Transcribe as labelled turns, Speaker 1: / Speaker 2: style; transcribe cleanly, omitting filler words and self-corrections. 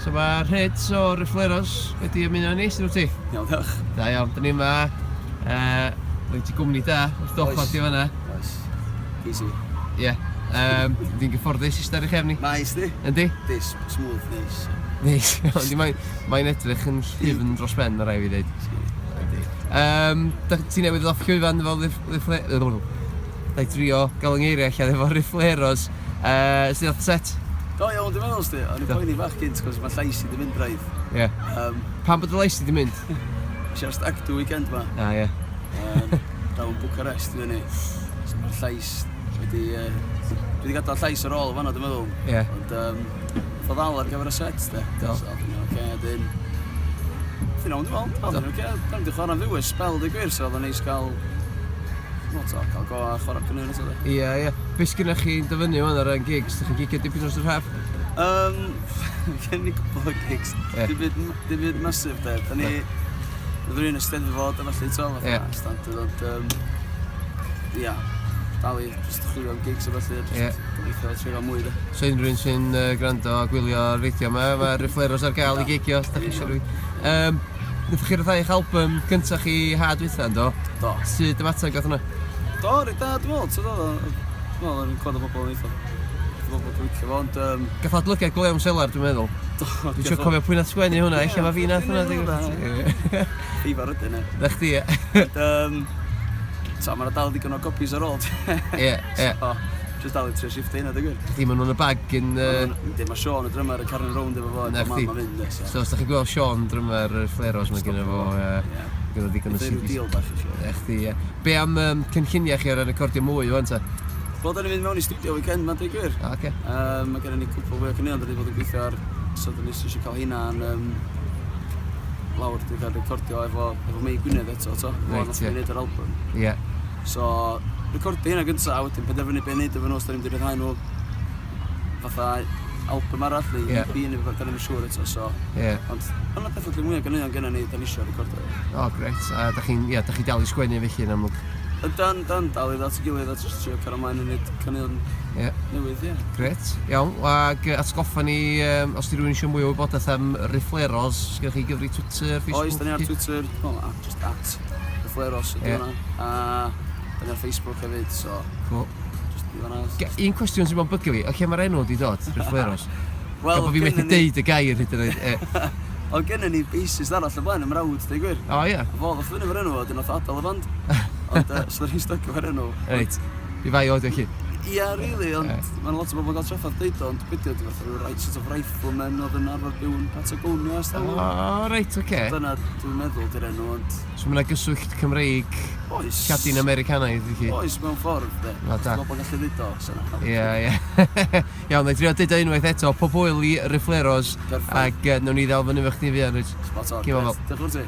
Speaker 1: So mae'r hits o Refleros wedi ymuno ni, sy'n ti?
Speaker 2: Iawn, diolch.
Speaker 1: Da iawn, da ni yma. Rwy'n ti gwmni da, wrth dochlad ti fanna.
Speaker 2: Oes. Easy.
Speaker 1: Ie. Fi'n gyfforddus i stari chefni.
Speaker 2: Nice, di?
Speaker 1: Yndi?
Speaker 2: Dis, smooth, nice.
Speaker 1: Neis. Mae'n edrych yn llyfn dros ben, o rai fi ddeud. Ti newydd off llwyfan efo Refleros. Da i trio gael yng ngeiriau allan efo Refleros. Sydd oedd set?
Speaker 2: Do, iawn, dwi'n meddwl, sti. O'n i'n poeni bach gynt, cos mae llais i di mynd braidd.
Speaker 1: Ie. Pan bod y leis ti di mynd?
Speaker 2: Siarad stagdw weekend ma.
Speaker 1: Ie.
Speaker 2: Rawn Bucharest i fyny. So mae'r llais wedi... Dwi wedi gadael llais ar ôl o fanna, dwi'n meddwl.
Speaker 1: Ie.
Speaker 2: Ond fod ddal ar gyfer y set, de.
Speaker 1: Do.
Speaker 2: So, dwi'n meddwl, dyn... Dwi'n meddwl, dwi'n meddwl, da ni wedi chwarae'n fywys spel, dy gwir, so oedd o'n neis gael... Cael go a chwarae cynnig yn ysod.
Speaker 1: Ie. Be sgynnych chi'n dyfynu wan ar y gigs? Dych chi'n gigio dipyn dros yr haf?
Speaker 2: Gen ni gwbl o gigs. Dim byd masif, de. Da ni... Roedd rhywun Eisteddfod a falle to, fatha standard, ond... Ia, dal i just chwilio am gigs a falle, just gobeithio trio gael mwy, de.
Speaker 1: So unrhyw un sy'n gwrando a gwylio ar fideo yma, mae Refleros ar gael i gigio, os da chi eisiau rhywun. Nethon chi ryddhau eich album cyntaf chi had wythan, do?
Speaker 2: Do.
Speaker 1: Sut ymateg oedd hwnna?
Speaker 2: Do, rhaid da, dwi'n meddwl, ti'n meddwl, dwi'n meddwl, yn cwad o bobl yn eitha. Bobl yn gweithio fo, ond...
Speaker 1: Gath adlygiad go iawn selar, dwi'n meddwl.
Speaker 2: Do,
Speaker 1: Dwi'n siŵr cofio pwy nath sgwennu hwnna, eich ma fi nath hwnna.
Speaker 2: Ifa rydyn, e.
Speaker 1: Da chdi, ie.
Speaker 2: So, mae'na dal digon o copies ar ôl.
Speaker 1: Ie.
Speaker 2: Just dal i trio shifto hynna, dwi'n gwir.
Speaker 1: Di, maen nhw'n y bag yn...
Speaker 2: Dim mae Sean y drymar y carn rownd efo fo,
Speaker 1: Na chdi.
Speaker 2: ma mynd,
Speaker 1: So, os da chi'n gweld Sean drymar Refleros, mae gen fo... Gyda digon o
Speaker 2: Fydd rhyw deal bach i siŵr.
Speaker 1: Ech di, ie. Be am cynlluniau chi ar y recordio mwy, wan ta?
Speaker 2: Wel, da ni fynd mewn i studio weekend, mae'n dweud gwir.
Speaker 1: Oce.
Speaker 2: Mae gen i cwpl fwy o cynnion, da ni fod yn gweithio ar... So, da ni eisiau cael hynna yn... Lawr, dwi'n cael recordio efo Mei Gwynedd eto, to.
Speaker 1: Reit, ie.
Speaker 2: Dwi'n neud yr album.
Speaker 1: Ie.
Speaker 2: So, recordio hynna gyntaf, a wedyn penderfynu be neud efo nhw, os da ni'n mynd i ryddhau nhw fatha album arall, neu
Speaker 1: Ie.
Speaker 2: EP neu da ni'n siŵr eto, so...
Speaker 1: Ie.
Speaker 2: Ond, hwnna definitely mwy o gynnion gennym ni, da ni eisiau recordio.
Speaker 1: O, greit. A da chi dal i sgwennu felly yn amlwg?
Speaker 2: Dan dal i ddat i gilydd a just trio cael ymlaen yn neud cynnion
Speaker 1: Ie.
Speaker 2: newydd, ie.
Speaker 1: Gret, iawn. Ag atgoffa ni, os di rhywun eisiau mwy o wybodaeth am Refleros, sgynnych chi gyfri Twitter, Facebook?
Speaker 2: Oes, da ni ar Twitter, just at Refleros ydy hwnna. A da ni ar Facebook hefyd, so...
Speaker 1: Cool.
Speaker 2: Just i fanna...
Speaker 1: Un cwestiwn sy'n bod bygu fi, o lle mae'r enw di dod, Refleros?
Speaker 2: Wel,
Speaker 1: Gafo fi methu deud y gair hyd yn oed.
Speaker 2: O, gennym ni bassist arall y blaen, ym mrawd, dweud gwir.
Speaker 1: O, ie.
Speaker 2: Fo, ddoth fyny fo'r enw, dyn oedd adal y band. Ond, so da ni'n stuck efo'r enw.
Speaker 1: Reit. I fai oed o'ch chi.
Speaker 2: Ia, really, ond mae'n lot o bobl yn cael traffaeth deud o, ond bydde di fatha rhyw sort of rifleman oedd yn arfer byw yn Patagonia, os dal.
Speaker 1: O, reit, oce.
Speaker 2: Dyna, dwi'n meddwl, di'r enw, ond...
Speaker 1: So mae'n gyswllt Cymreig,
Speaker 2: Oes.
Speaker 1: Lladin Americanaidd, i chi?
Speaker 2: Oes, mewn ffordd, de.
Speaker 1: O, da.
Speaker 2: Bobl gallu ddweud o, so na.
Speaker 1: Ie. Iawn, na i drio deud o unwaith eto, pob hwyl i Refleros,
Speaker 2: Perffaith.
Speaker 1: ac nawn ni ddal fyny fe chdi fi an, reit.
Speaker 2: Spot on.
Speaker 1: Cyn fel.
Speaker 2: Diolch yn ti.